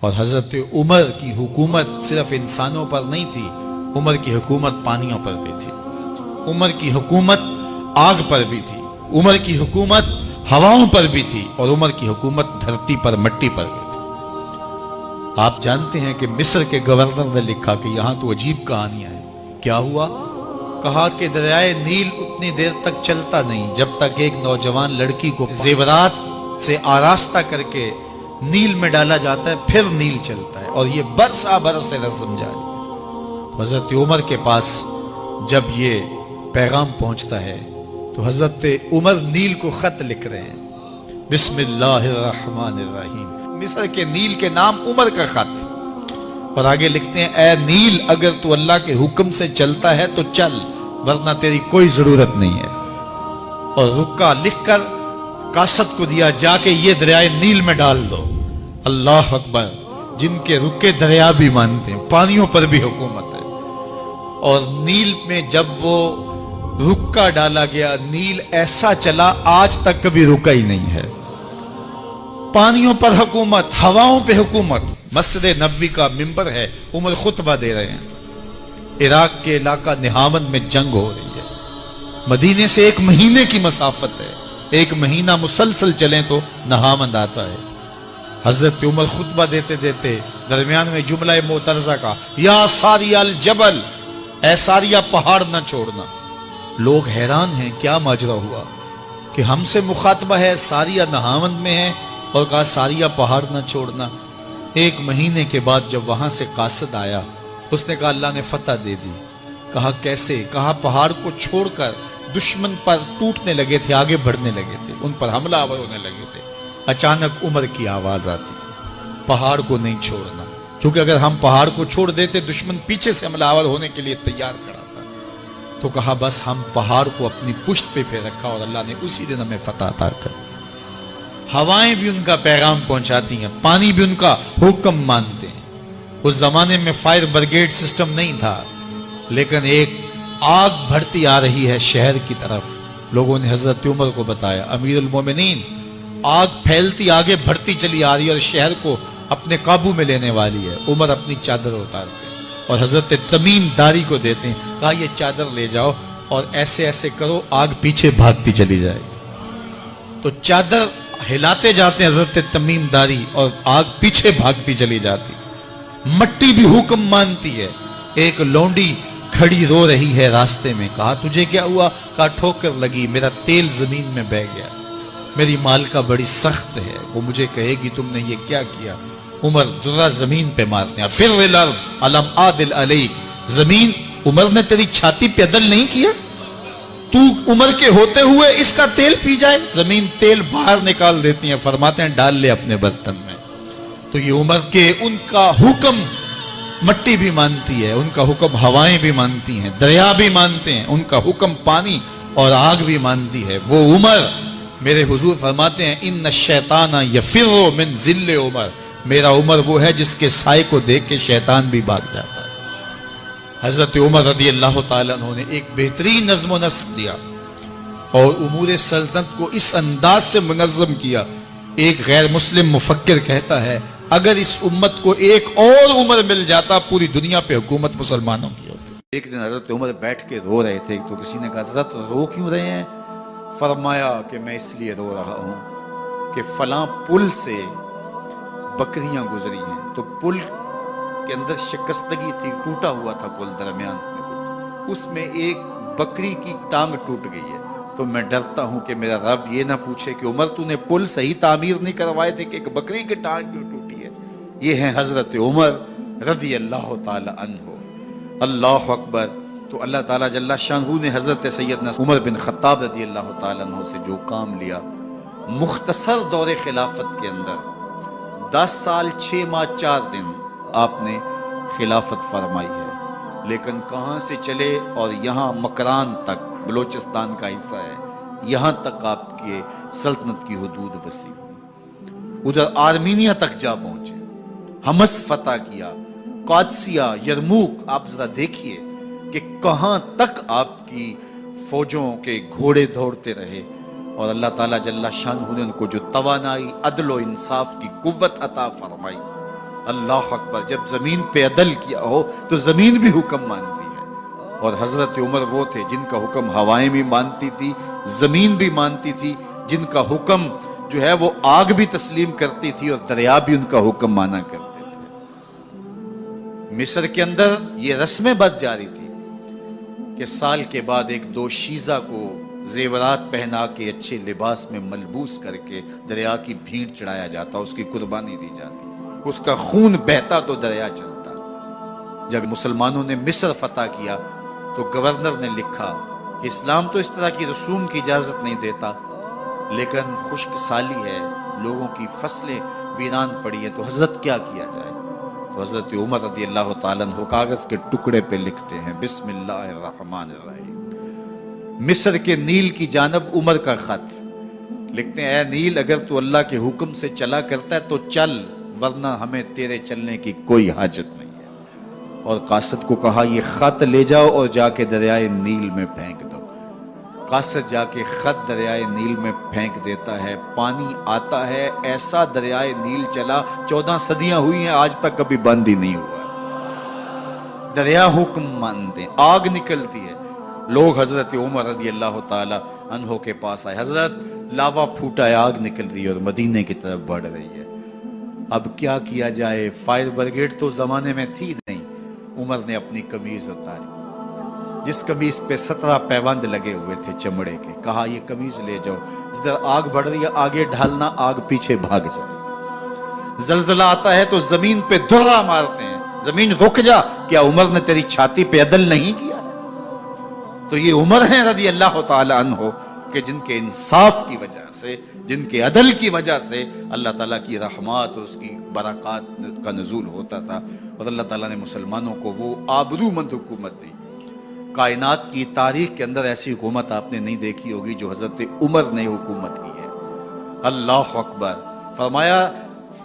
اور حضرت عمر کی حکومت صرف انسانوں پر نہیں تھی، عمر کی حکومت پانیوں پر بھی تھی، عمر کی حکومت آگ پر بھی تھی، عمر کی حکومت ہواؤں پر بھی تھی، اور عمر کی حکومت دھرتی پر مٹی پر بھی تھی۔ آپ جانتے ہیں کہ مصر کے گورنر نے لکھا کہ یہاں تو عجیب کہانیاں ہیں۔ کیا ہوا؟ کہا کہ دریائے نیل اتنی دیر تک چلتا نہیں جب تک ایک نوجوان لڑکی کو زیورات سے آراستہ کر کے نیل میں ڈالا جاتا ہے، پھر نیل چلتا ہے، اور یہ برسا برس سے رسم جاری ہے۔ حضرت عمر کے پاس جب یہ پیغام پہنچتا ہے تو حضرت عمر نیل کو خط لکھ رہے ہیں، بسم اللہ الرحمن الرحیم، مصر کے نیل کے نام عمر کا خط، اور آگے لکھتے ہیں، اے نیل اگر تو اللہ کے حکم سے چلتا ہے تو چل، ورنہ تیری کوئی ضرورت نہیں ہے۔ اور رکا لکھ کر کاسد کو دیا، جا کے یہ دریائے نیل میں ڈال دو۔ اللہ اکبر، جن کے رکے دریا بھی مانتے ہیں، پانیوں پر بھی حکومت ہے۔ اور نیل میں جب وہ رکا ڈالا گیا، نیل ایسا چلا آج تک کبھی رکا ہی نہیں ہے۔ پانیوں پر حکومت، ہواؤں پہ حکومت۔ مسجد نبوی کا منبر ہے، عمر خطبہ دے رہے ہیں، عراق کے علاقہ نہاون میں جنگ ہو رہی ہے، مدینے سے 1 مہینے کی مسافت ہے، 1 مہینہ مسلسل چلیں تو نہاون آتا ہے۔ حضرت عمر خطبہ دیتے دیتے درمیان میں جملہ معترضہ کا، یا ساریہ الجبل، اے ساریہ پہاڑ نہ چھوڑنا۔ لوگ حیران ہیں، کیا ماجرا ہوا کہ ہم سے مخاطبہ ہے، ساریہ نہاون میں ہے، اور کہا ساریہ پہاڑ نہ چھوڑنا۔ 1 مہینے کے بعد جب وہاں سے قاصد آیا، اس نے کہا اللہ نے فتح دے دی۔ کہا کیسے؟ کہا پہاڑ کو چھوڑ کر دشمن پر ٹوٹنے لگے تھے، آگے بڑھنے لگے تھے، ان پر حملہ آور ہونے لگے تھے۔ اچانک عمر کی آواز آتی، پہاڑ کو نہیں چھوڑنا، کیونکہ اگر ہم پہاڑ کو چھوڑ دیتے دشمن پیچھے سے حملہ آور ہونے کے لیے تیار کھڑا تھا۔ تو کہا بس ہم پہاڑ کو اپنی پشت پہ پھیر رکھا، اور اللہ نے اسی دن ہمیں فتح عطا کر دی۔ ہوائیں بھی ان کا پیغام پہنچاتی ہیں، پانی بھی ان کا حکم مانتے ہیں۔ اس زمانے میں فائر بریگیڈ سسٹم نہیں تھا، لیکن ایک آگ بڑھتی آ رہی ہے شہر کی طرف۔ لوگوں نے حضرت عمر کو بتایا، امیر المومنین، آگ پھیلتی آگے بڑھتی چلی آ رہی ہے اور شہر کو اپنے قابو میں لینے والی ہے۔ عمر اپنی چادر اتارتے ہیں اور حضرت تمیم داری کو دیتے ہیں، کہا یہ چادر لے جاؤ اور ایسے ایسے کرو، آگ پیچھے بھاگتی چلی جائے گی۔ تو چادر ہلاتے جاتے ہیں حضرت تمیم داری، اور آگ پیچھے بھاگتی چلی جاتی۔ مٹی بھی حکم مانتی ہے۔ ایک لونڈی کھڑی رو رہی ہے راستے میں، کہا تجھے کیا ہوا؟ کہا ٹھوکر لگی، میرا تیل زمین میں بہہ گیا، میری مالکہ بڑی سخت ہے، وہ مجھے کہے گی تم نے یہ کیا کیا۔ عمر درہ زمین پہ مارتے ہیں، فر الارض الم عادل علیک، زمین عمر نے تیری چھاتی پہ عدل نہیں کیا؟ تو عمر کے ہوتے ہوئے اس کا تیل پی جائے؟ زمین تیل باہر نکال دیتی ہیں، فرماتے ہیں ڈال لے اپنے برتن میں۔ تو یہ عمر کے ان کا حکم مٹی بھی مانتی ہے، ان کا حکم ہوائیں بھی مانتی ہیں، دریا بھی مانتے ہیں، ان کا حکم پانی اور آگ بھی مانتی ہے۔ وہ عمر، میرے حضور فرماتے ہیں ان الشیطان یفر من ذل عمر، میرا عمر وہ ہے جس کے سائے کو دیکھ کے شیطان بھی بھاگ جاتا ہے۔ حضرت عمر رضی اللہ تعالیٰ عنہ نے ایک بہترین نظم و نسق دیا اور امور سلطنت کو اس انداز سے منظم کیا۔ ایک غیر مسلم مفکر کہتا ہے اگر اس امت کو ایک اور عمر مل جاتا پوری دنیا پہ حکومت مسلمانوں کی ہوتی۔ ایک دن حضرت عمر بیٹھ کے رو رہے تھے، تو کسی نے کہا حضرت رو کیوں رہے ہیں؟ فرمایا کہ میں اس لیے رو رہا ہوں کہ فلاں پل سے بکریاں گزری ہیں، تو پل کے اندر شکستگی تھی، ٹوٹا ہوا تھا پل درمیان میں کچھ، اس میں ایک بکری کی ٹانگ ٹوٹ گئی ہے، تو میں ڈرتا ہوں کہ میرا رب یہ نہ پوچھے کہ عمر تو نے پل صحیح تعمیر نہیں کروائے تھے کہ ایک بکری کی ٹانگ کیوں ٹوٹی ہے۔ یہ ہیں حضرت عمر رضی اللہ تعالی عنہ۔ اللہ اکبر۔ تو اللہ تعالیٰ جل شانہ نے حضرت سیدنا عمر بن خطاب رضی اللہ تعالیٰ عنہ سے جو کام لیا، مختصر دور خلافت کے اندر 10 سال 6 ماہ 4 دن آپ نے خلافت فرمائی ہے، لیکن کہاں سے چلے اور یہاں مکران تک، بلوچستان کا حصہ ہے، یہاں تک آپ کے سلطنت کی حدود وسیع ہوئی، ادھر آرمینیا تک جا پہنچے، حمص فتح کیا، قادسیہ، یرموک۔ آپ ذرا دیکھیے کہ کہاں تک آپ کی فوجوں کے گھوڑے دوڑتے رہے، اور اللہ تعالیٰ جل شانہ نے ان کو جو توانائی، عدل و انصاف کی قوت عطا فرمائی، اللہ اکبر. جب زمین پہ عدل کیا ہو تو زمین بھی حکم مانتی ہے. اور حضرت عمر وہ تھے جن کا حکم ہوائیں بھی مانتی تھی, زمین بھی مانتی تھی, جن کا حکم جو ہے وہ آگ بھی تسلیم کرتی تھی اور دریا بھی ان کا حکم مانا کرتے تھے. مصر کے اندر یہ رسمیں بد جاری تھی کہ سال کے بعد ایک دو شیزہ کو زیورات پہنا کے اچھے لباس میں ملبوس کر کے دریا کی بھیڑ چڑھایا جاتا, اس کی قربانی دی جاتی, اس کا خون بہتا تو دریا چلتا. جب مسلمانوں نے مصر فتح کیا تو گورنر نے لکھا کہ اسلام تو اس طرح کی رسوم کی اجازت نہیں دیتا, لیکن خشک سالی ہے, لوگوں کی فصلیں ویران پڑی ہیں, تو حضرت کیا کیا جائے؟ تو حضرت عمر رضی اللہ تعالیٰ عنہ کاغذ کے ٹکڑے پہ لکھتے ہیں بسم اللہ الرحمن الرحیم. مصر کے نیل کی جانب عمر کا خط لکھتے ہیں, اے نیل اگر تو اللہ کے حکم سے چلا کرتا ہے تو چل, ورنہ ہمیں تیرے چلنے کی کوئی حاجت نہیں ہے. اور قاصد کو کہا یہ خط لے جاؤ اور جا کے دریائے نیل میں پھینک دو. قاصد جا کے خط دریائے نیل میں پھینک دیتا ہے, پانی آتا ہے, ایسا دریائے نیل چلا 14 صدیاں ہوئی ہیں آج تک کبھی بند ہی نہیں ہوا. دریا حکم مانتے ہیں, آگ نکلتی ہے. لوگ حضرت عمر رضی اللہ تعالی عنہ کے پاس آئے, حضرت لاوا پھوٹا ہے, آگ نکل رہی ہے اور مدینے کی طرف بڑھ رہی ہے, اب کیا کیا جائے؟ فائر بریگیڈ تو زمانے میں تھی نہیں. عمر نے اپنی قمیض اتاری, جس قمیض پہ 17 پیوند لگے ہوئے تھے چمڑے کے, کہا یہ قمیض لے جاؤ, جدھر آگ بڑھ رہی ہے آگے ڈھالنا, آگ پیچھے بھاگ جائے. زلزلہ آتا ہے تو زمین پہ دھرا مارتے ہیں, زمین رک جا, کیا عمر نے تیری چھاتی پہ عدل نہیں کیا؟ تو یہ عمر ہیں رضی اللہ تعالی عنہ کہ جن کے انصاف کی وجہ سے, جن کے عدل کی وجہ سے اللہ تعالیٰ کی رحمات اور اس کی برکات کا نزول ہوتا تھا, اور اللہ تعالیٰ نے مسلمانوں کو وہ آبرو مند حکومت دی. کائنات کی تاریخ کے اندر ایسی حکومت آپ نے نہیں دیکھی ہوگی جو حضرت عمر نے حکومت کی ہے. اللہ اکبر. فرمایا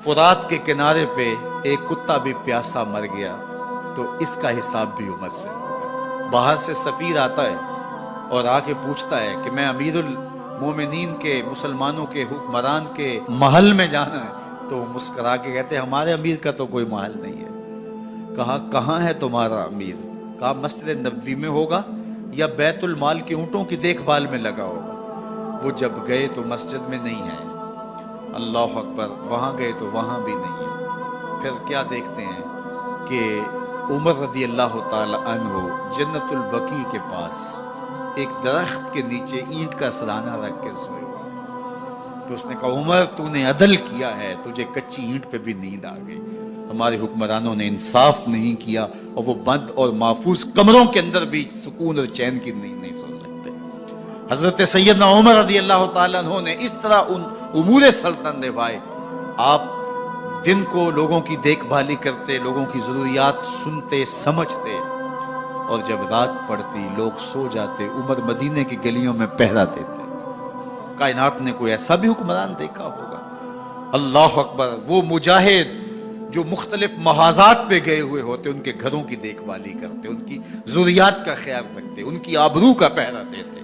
فرات کے کنارے پہ ایک کتا بھی پیاسا مر گیا تو اس کا حساب بھی عمر سے ہوگا. باہر سے سفیر آتا ہے اور آ کے پوچھتا ہے کہ میں امیر المومنین کے, مسلمانوں کے حکمران کے محل میں جانا ہے, تو مسکرا کے کہتے ہیں ہمارے امیر کا تو کوئی محل نہیں ہے. کہا کہاں ہے تمہارا امیر؟ کہا مسجد نبوی میں ہوگا یا بیت المال کے اونٹوں کی دیکھ بھال میں لگا ہوگا. وہ جب گئے تو مسجد میں نہیں ہے. اللہ اکبر. وہاں گئے تو وہاں بھی نہیں ہے. پھر کیا دیکھتے ہیں کہ عمر رضی اللہ تعالی عنہ جنت البقیع کے پاس ایک درخت کے نیچے اینٹ کا سرانہ رکھ کے سوئے ہوئے. تو اس نے کہا عمر تو نے عدل کیا ہے, تجھے کچی اینٹ پہ بھی نیند آ گئی. ہمارے حکمرانوں نے انصاف نہیں کیا اور وہ بند اور محفوظ کمروں کے اندر بھی سکون اور چین کی نیند نہیں سو سکتے. حضرت سیدنا عمر رضی اللہ تعالیٰ عنہ نے اس طرح ان امور سلطنت نبھائے. آپ دن کو لوگوں کی دیکھ بھالی کرتے, لوگوں کی ضروریات سنتے سمجھتے, اور جب رات پڑتی لوگ سو جاتے, عمر مدینے کی گلیوں میں پہرا دیتے. کائنات نے کوئی ایسا بھی حکمران دیکھا ہوگا؟ اللہ اکبر. وہ مجاہد جو مختلف محاذات پہ گئے ہوئے ہوتے, ان کے گھروں کی دیکھ بھالی کرتے, ان کی ضروریات کا خیال رکھتے, ان کی آبرو کا پہرا دیتے.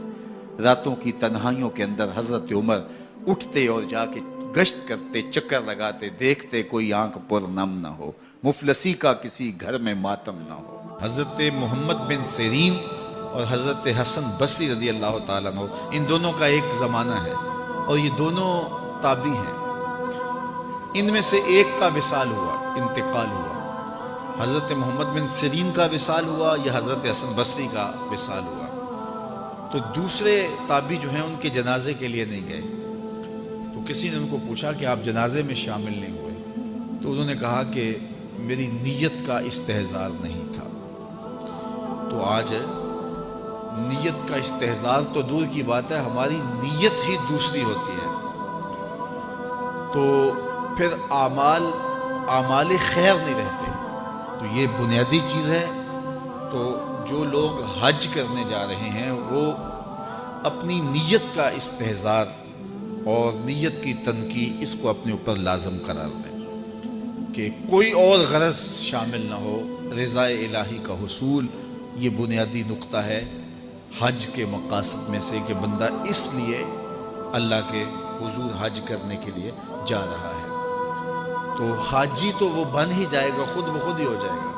راتوں کی تنہائیوں کے اندر حضرت عمر اٹھتے اور جا کے گشت کرتے, چکر لگاتے, دیکھتے کوئی آنکھ پر نم نہ ہو, مفلسی کا کسی گھر میں ماتم نہ ہو. حضرت محمد بن سیرین اور حضرت حسن بصری رضی اللہ تعالیٰ عنہ, ان دونوں کا ایک زمانہ ہے اور یہ دونوں تابعی ہیں. ان میں سے ایک کا وصال ہوا, انتقال ہوا. حضرت محمد بن سیرین کا وصال ہوا یا حضرت حسن بصری کا وصال ہوا. تو دوسرے تابعی جو ہیں ان کے جنازے کے لیے نہیں گئے. تو کسی نے ان کو پوچھا کہ آپ جنازے میں شامل نہیں ہوئے, تو انہوں نے کہا کہ میری نیت کا استحضار نہیں تھا. تو آج نیت کا استحضار تو دور کی بات ہے, ہماری نیت ہی دوسری ہوتی ہے. تو پھر اعمال خیر نہیں رہتے. تو یہ بنیادی چیز ہے. تو جو لوگ حج کرنے جا رہے ہیں وہ اپنی نیت کا استحضار اور نیت کی تنقید اس کو اپنے اوپر لازم قرار دیں کہ کوئی اور غرض شامل نہ ہو. رضا الہی کا حصول یہ بنیادی نقطہ ہے حج کے مقاصد میں سے کہ بندہ اس لیے اللہ کے حضور حج کرنے کے لیے جا رہا ہے. تو حاجی تو وہ بن ہی جائے گا، خود بخود ہی ہو جائے گا۔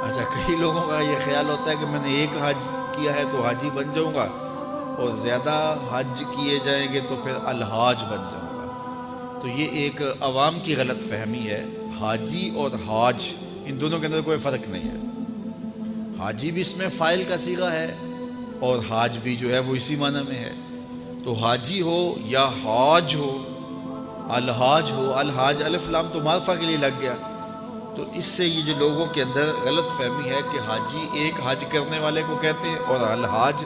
اچھا، کئی لوگوں کا یہ خیال ہوتا ہے کہ میں نے ایک حج کیا ہے تو حاجی بن جاؤں گا، اور زیادہ حج کیے جائیں گے تو پھر الحاج بن جاؤں گا۔ تو یہ ایک عوام کی غلط فہمی ہے۔ حاجی اور حاج ان دونوں کے اندر کوئی فرق نہیں ہے۔ حاجی بھی اس میں فاعل کا صیغہ ہے، اور حاج بھی جو ہے وہ اسی معنی میں ہے۔ تو حاجی ہو یا حاج ہو، الحاج ہو، الحاج الف لام تو معرفہ کے لیے لگ گیا۔ تو اس سے یہ جو لوگوں کے اندر غلط فہمی ہے کہ حاجی ایک حج کرنے والے کو کہتے ہیں، اور الحاج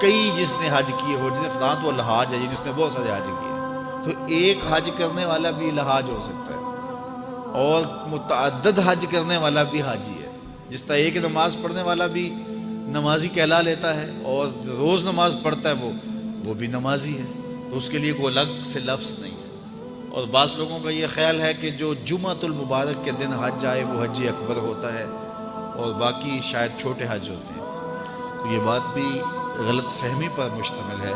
کئی جس نے حج کیے ہو، جس نے فلاں تو الحاج ہے، جس نے بہت سارے حج کیے ہیں۔ تو ایک حج کرنے والا بھی الحاج ہو سکتا ہے، اور متعدد حج کرنے والا بھی حاجی ہے۔ جس طرح ایک نماز پڑھنے والا بھی نمازی کہلا لیتا ہے، اور روز نماز پڑھتا ہے وہ بھی نمازی ہے، تو اس کے لیے کوئی الگ سے لفظ نہیں ہے۔ اور بعض لوگوں کا یہ خیال ہے کہ جو جمعۃ المبارک کے دن حج آئے وہ حج اکبر ہوتا ہے، اور باقی شاید چھوٹے حج ہوتے ہیں۔ تو یہ بات بھی غلط فہمی پر مشتمل ہے۔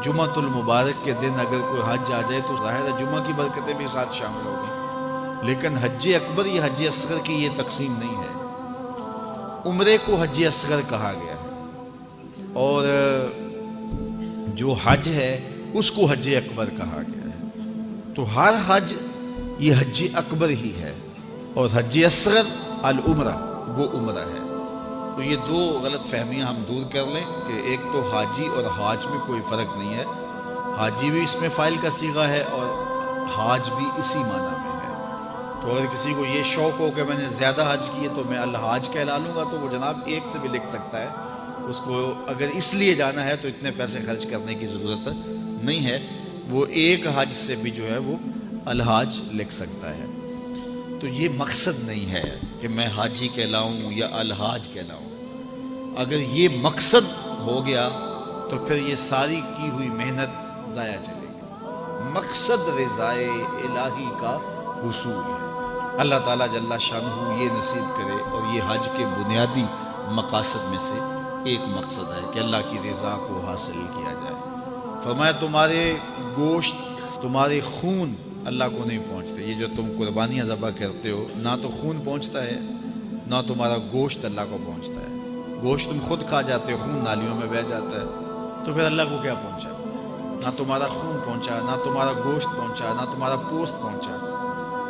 جمعۃ المبارک کے دن اگر کوئی حج آ جائے تو ظاہر ہے جمعہ کی برکتیں بھی ساتھ شامل ہوگی، لیکن حج اکبر یا حج اصغر کی یہ تقسیم نہیں ہے۔ عمرے کو حج اصغر کہا گیا ہے، اور جو حج ہے اس کو حج اکبر کہا گیا ہے۔ تو ہر حج یہ حج اکبر ہی ہے، اور حج اصغر العمرہ وہ عمرہ ہے۔ تو یہ دو غلط فہمیاں ہم دور کر لیں کہ ایک تو حاجی اور حاج میں کوئی فرق نہیں ہے۔ حاجی بھی اس میں فاعل کا صیغہ ہے، اور حاج بھی اسی معنی میں ہے۔ تو اگر کسی کو یہ شوق ہو کہ میں نے زیادہ حج کیے تو میں الحاج کہلا لوں گا، تو وہ جناب ایک سے بھی لکھ سکتا ہے۔ اس کو اگر اس لیے جانا ہے تو اتنے پیسے خرچ کرنے کی ضرورت نہیں ہے، وہ ایک حج سے بھی جو ہے وہ الحاج لکھ سکتا ہے۔ تو یہ مقصد نہیں ہے کہ میں حاجی کہلاؤں یا الحاج کہلاؤں۔ اگر یہ مقصد ہو گیا تو پھر یہ ساری کی ہوئی محنت ضائع چلے گی۔ مقصد رضائے الہی کا حصول ہے۔ اللہ تعالیٰ جل شانہ یہ نصیب کرے، اور یہ حج کے بنیادی مقاصد میں سے ایک مقصد ہے کہ اللہ کی رضا کو حاصل کیا جائے۔ فرمایا تمہارے گوشت، تمہارے خون اللہ کو نہیں پہنچتے۔ یہ جو تم قربانیاں ذبح کرتے ہو، نہ تو خون پہنچتا ہے، نہ تمہارا گوشت اللہ کو پہنچتا ہے۔ گوشت تم خود کھا جاتے ہو، خون نالیوں میں بہہ جاتا ہے، تو پھر اللہ کو کیا پہنچا؟ نہ تمہارا خون پہنچا، نہ تمہارا گوشت پہنچا، نہ تمہارا پوست پہنچا۔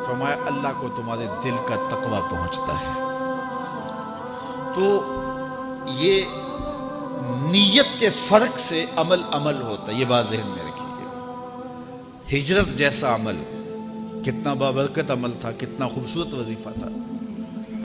فرمایا اللہ کو تمہارے دل کا تقویٰ پہنچتا ہے۔ تو یہ نیت کے فرق سے عمل ہوتا ہے، یہ بات ذہن میں رکھیے۔ ہجرت جیسا عمل کتنا بابرکت عمل تھا، کتنا خوبصورت وظیفہ تھا،